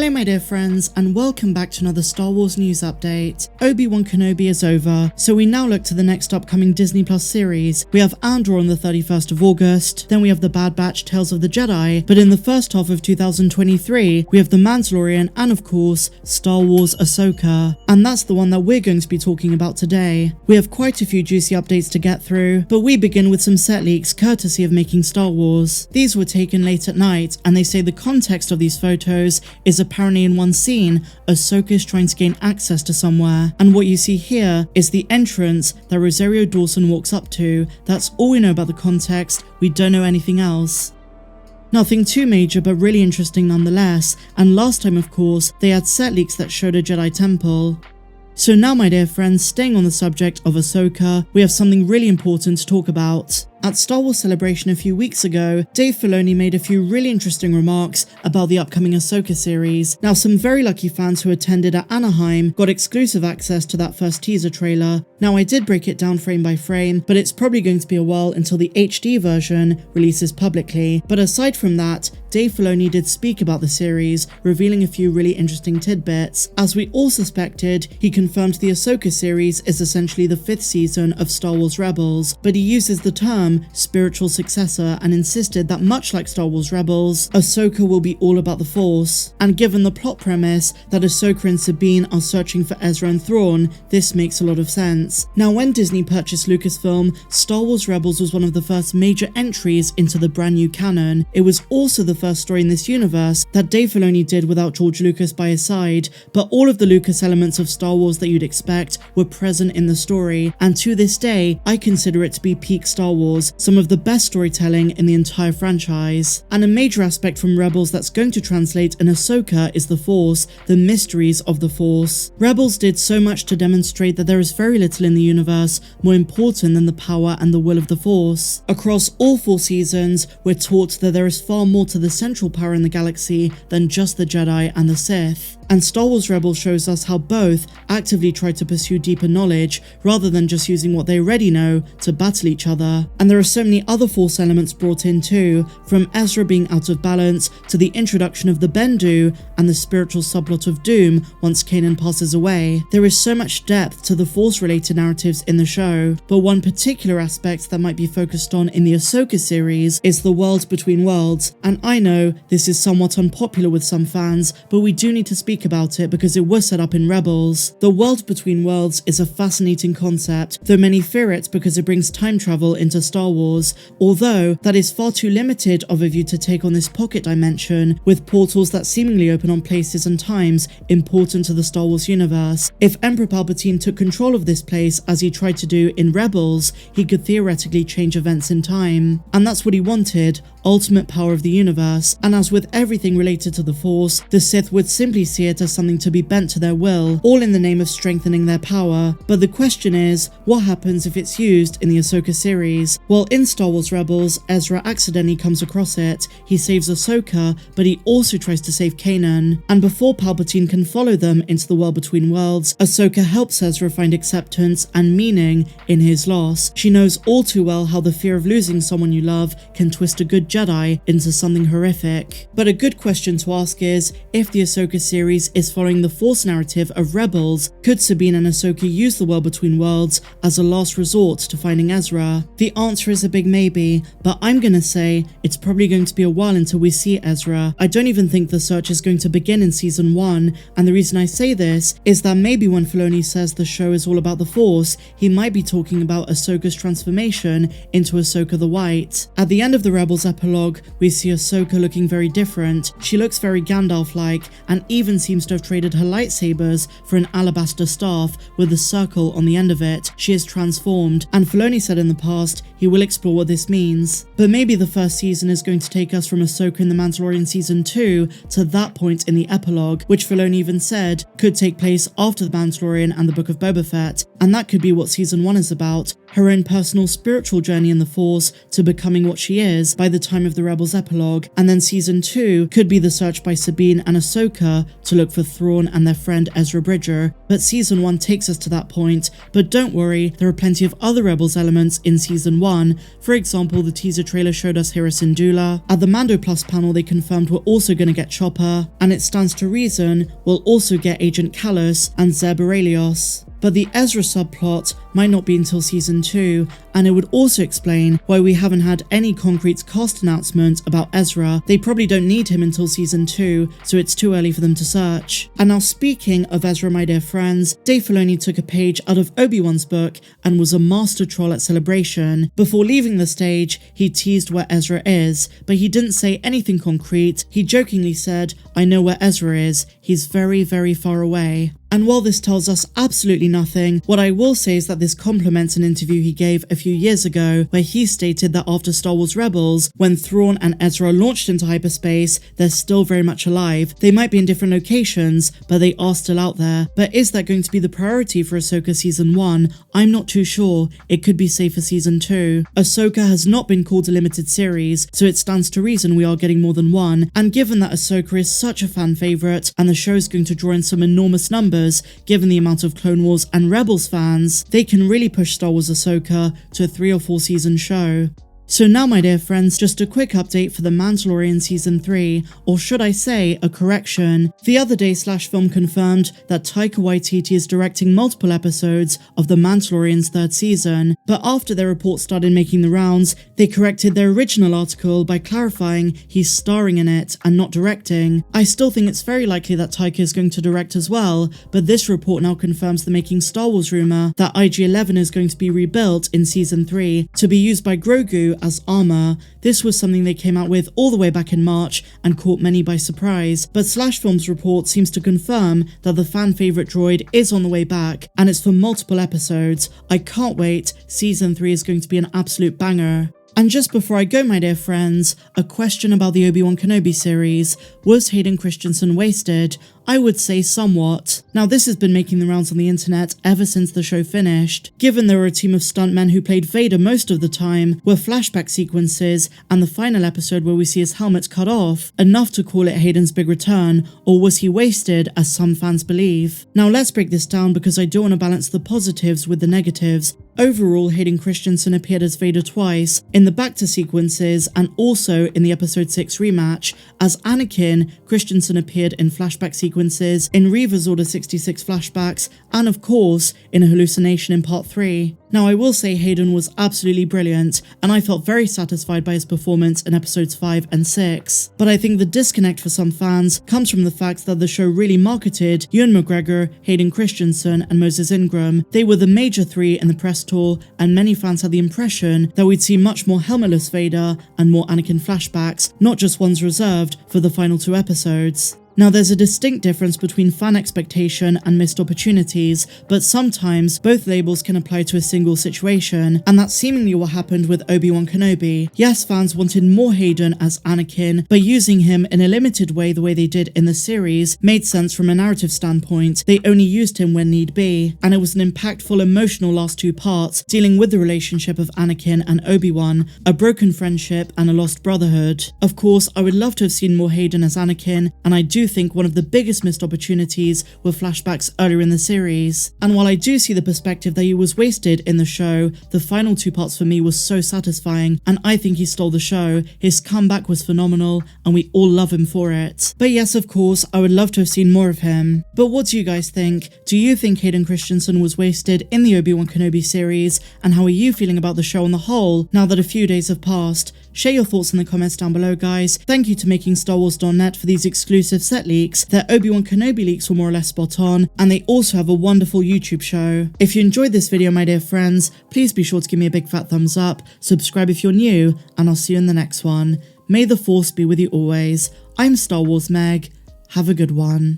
Hello my dear friends, and welcome back to another Star Wars news update. Obi-Wan Kenobi is over, so we now look to the next upcoming Disney Plus series. We have Andor on the 31st of August, then we have The Bad Batch Tales of the Jedi, but in the first half of 2023, we have The Mandalorian and of course, Star Wars Ahsoka. And that's the one that we're going to be talking about today. We have quite a few juicy updates to get through, but we begin with some set leaks courtesy of Making Star Wars. These were taken late at night, and they say the context of these photos is apparently in one scene, Ahsoka is trying to gain access to somewhere, and what you see here is the entrance that Rosario Dawson walks up to. That's all we know about the context, we don't know anything else. Nothing too major, but really interesting nonetheless, and last time of course, they had set leaks that showed a Jedi temple. So now my dear friends, staying on the subject of Ahsoka, we have something really important to talk about. At Star Wars Celebration a few weeks ago, Dave Filoni made a few really interesting remarks about the upcoming Ahsoka series. Now, some very lucky fans who attended at Anaheim got exclusive access to that first teaser trailer. Now, I did break it down frame by frame, but it's probably going to be a while until the HD version releases publicly. But aside from that, Dave Filoni did speak about the series, revealing a few really interesting tidbits. As we all suspected, he confirmed the Ahsoka series is essentially the 5th season of Star Wars Rebels, but he uses the term spiritual successor and insisted that much like Star Wars Rebels, Ahsoka will be all about the Force. And given the plot premise that Ahsoka and Sabine are searching for Ezra and Thrawn, this makes a lot of sense. Now, when Disney purchased Lucasfilm, Star Wars Rebels was one of the first major entries into the brand new canon. It was also the first story in this universe that Dave Filoni did without George Lucas by his side, but all of the Lucas elements of Star Wars that you'd expect were present in the story, and to this day, I consider it to be peak Star Wars, some of the best storytelling in the entire franchise. And a major aspect from Rebels that's going to translate in Ahsoka is the Force, the mysteries of the Force. Rebels did so much to demonstrate that there is very little in the universe more important than the power and the will of the Force. Across all 4 seasons, we're taught that there is far more to the central power in the galaxy than just the Jedi and the Sith. And Star Wars Rebels shows us how both actively try to pursue deeper knowledge rather than just using what they already know to battle each other. And there are so many other Force elements brought in too, from Ezra being out of balance to the introduction of the Bendu and the spiritual subplot of Doom once Kanan passes away. There is so much depth to the Force related narratives in the show, but one particular aspect that might be focused on in the Ahsoka series is the world between worlds. And I know this is somewhat unpopular with some fans, but we do need to speak about it because it was set up in Rebels. The world between worlds is a fascinating concept, though many fear it because it brings time travel into Star Wars, although that is far too limited of a view to take on this pocket dimension, with portals that seemingly open on places and times important to the Star Wars universe. If Emperor Palpatine took control of this place as he tried to do in Rebels, he could theoretically change events in time. And that's what he wanted, ultimate power of the universe. And as with everything related to the Force, the Sith would simply see it as something to be bent to their will, all in the name of strengthening their power. But the question is, what happens if it's used in the Ahsoka series? Well, in Star Wars Rebels, Ezra accidentally comes across it. He saves Ahsoka, but he also tries to save Kanan. And before Palpatine can follow them into the world between worlds, Ahsoka helps Ezra find acceptance and meaning in his loss. She knows all too well how the fear of losing someone you love can twist a good Jedi into something horrific. But a good question to ask is, if the Ahsoka series is following the Force narrative of Rebels, could Sabine and Ahsoka use the world between worlds as a last resort to finding Ezra? The answer is a big maybe, but I'm gonna say it's probably going to be a while until we see Ezra. I don't even think the search is going to begin in season 1, and the reason I say this is that maybe when Filoni says the show is all about the Force, he might be talking about Ahsoka's transformation into Ahsoka the White. At the end of the Rebels epilogue, we see Ahsoka looking very different. She looks very Gandalf-like, and even seems to have traded her lightsabers for an alabaster staff with a circle on the end of it. She is transformed, and Filoni said in the past he will explore what this means. But maybe the first season is going to take us from Ahsoka in The Mandalorian season 2 to that point in the epilogue, which Filoni even said could take place after The Mandalorian and the Book of Boba Fett. and that could be what season 1 is about, her own personal spiritual journey in the Force to becoming what she is by the time of the Rebels epilogue, and then season 2 could be the search by Sabine and Ahsoka to look for Thrawn and their friend Ezra Bridger, but season 1 takes us to that point. But don't worry, there are plenty of other Rebels elements in season 1. For example, the teaser trailer showed us Hera Syndulla. At the Mando Plus panel, they confirmed we're also going to get Chopper, and it stands to reason we'll also get Agent Kallus and Zeb Orrelios. But the Ezra subplot might not be until season 2, and it would also explain why we haven't had any concrete cast announcement about Ezra. They probably don't need him until season 2, so it's too early for them to search. And now, speaking of Ezra, my dear friends, Dave Filoni took a page out of Obi-Wan's book and was a master troll at Celebration. Before leaving the stage, he teased where Ezra is, but he didn't say anything concrete. He jokingly said, "I know where Ezra is, he's very, very far away." And while this tells us absolutely nothing, what I will say is that this complements an interview he gave a few years ago, where he stated that after Star Wars Rebels, when Thrawn and Ezra launched into hyperspace, they're still very much alive. They might be in different locations, but they are still out there. But is that going to be the priority for Ahsoka season 1? I'm not too sure. It could be safe for season 2. Ahsoka has not been called a limited series, so it stands to reason we are getting more than one. And given that Ahsoka is such a fan favourite, and the show is going to draw in some enormous numbers, given the amount of Clone Wars and Rebels fans, they can really push Star Wars Ahsoka to a 3 or 4 season show. So now, my dear friends, just a quick update for The Mandalorian Season 3, or should I say, a correction. The other day, Film confirmed that Taika Waititi is directing multiple episodes of The Mandalorian's 3rd season, but after their report started making the rounds, they corrected their original article by clarifying he's starring in it and not directing. I still think it's very likely that Taika is going to direct as well, but this report now confirms the Making Star Wars rumour that IG-11 is going to be rebuilt in Season 3 to be used by Grogu as armor. This was something they came out with all the way back in March and caught many by surprise, but Film's report seems to confirm that the fan favourite droid is on the way back, and it's for multiple episodes. I can't wait. Season 3 is going to be an absolute banger. And just before I go, my dear friends, a question about the Obi-Wan Kenobi series. Was Hayden Christensen wasted? I would say somewhat. Now, this has been making the rounds on the internet ever since the show finished. Given there were a team of stuntmen who played Vader most of the time, were flashback sequences, and the final episode where we see his helmet cut off, enough to call it Hayden's big return, or was he wasted, as some fans believe? Now, let's break this down because I do want to balance the positives with the negatives. Overall, Hayden Christensen appeared as Vader twice, in the back-to sequences and also in the episode 6 rematch. As Anakin, Christensen appeared in flashback sequences, in Reva's Order 66 flashbacks, and of course, in a hallucination in part 3. Now, I will say Hayden was absolutely brilliant, and I felt very satisfied by his performance in episodes 5 and 6. But I think the disconnect for some fans comes from the fact that the show really marketed Ewan McGregor, Hayden Christensen, and Moses Ingram. They were the major 3 in the press tour, and many fans had the impression that we'd see much more helmetless Vader and more Anakin flashbacks, not just ones reserved for the final 2 episodes. Now, there's a distinct difference between fan expectation and missed opportunities, but sometimes both labels can apply to a single situation, and that's seemingly what happened with Obi-Wan Kenobi. Yes, fans wanted more Hayden as Anakin, but using him in a limited way the way they did in the series made sense from a narrative standpoint. They only used him when need be, and it was an impactful, emotional last 2 parts, dealing with the relationship of Anakin and Obi-Wan, a broken friendship and a lost brotherhood. Of course, I would love to have seen more Hayden as Anakin, and I do think one of the biggest missed opportunities were flashbacks earlier in the series. And while I do see the perspective that he was wasted in the show, the final 2 parts for me was so satisfying, and I think he stole the show. His comeback was phenomenal, and we all love him for it. But yes, of course, I would love to have seen more of him. But what do you guys think? Do you think Hayden Christensen was wasted in the Obi-Wan Kenobi series? And how are you feeling about the show on the whole, now that a few days have passed? Share your thoughts in the comments down below, guys. Thank you to MakingStarWars.net for these exclusive set leaks. Their Obi-Wan Kenobi leaks were more or less spot on, and they also have a wonderful YouTube show. If you enjoyed this video, my dear friends, please be sure to give me a big fat thumbs up, subscribe if you're new, and I'll see you in the next one. May the Force be with you always. I'm Star Wars Meg. Have a good one.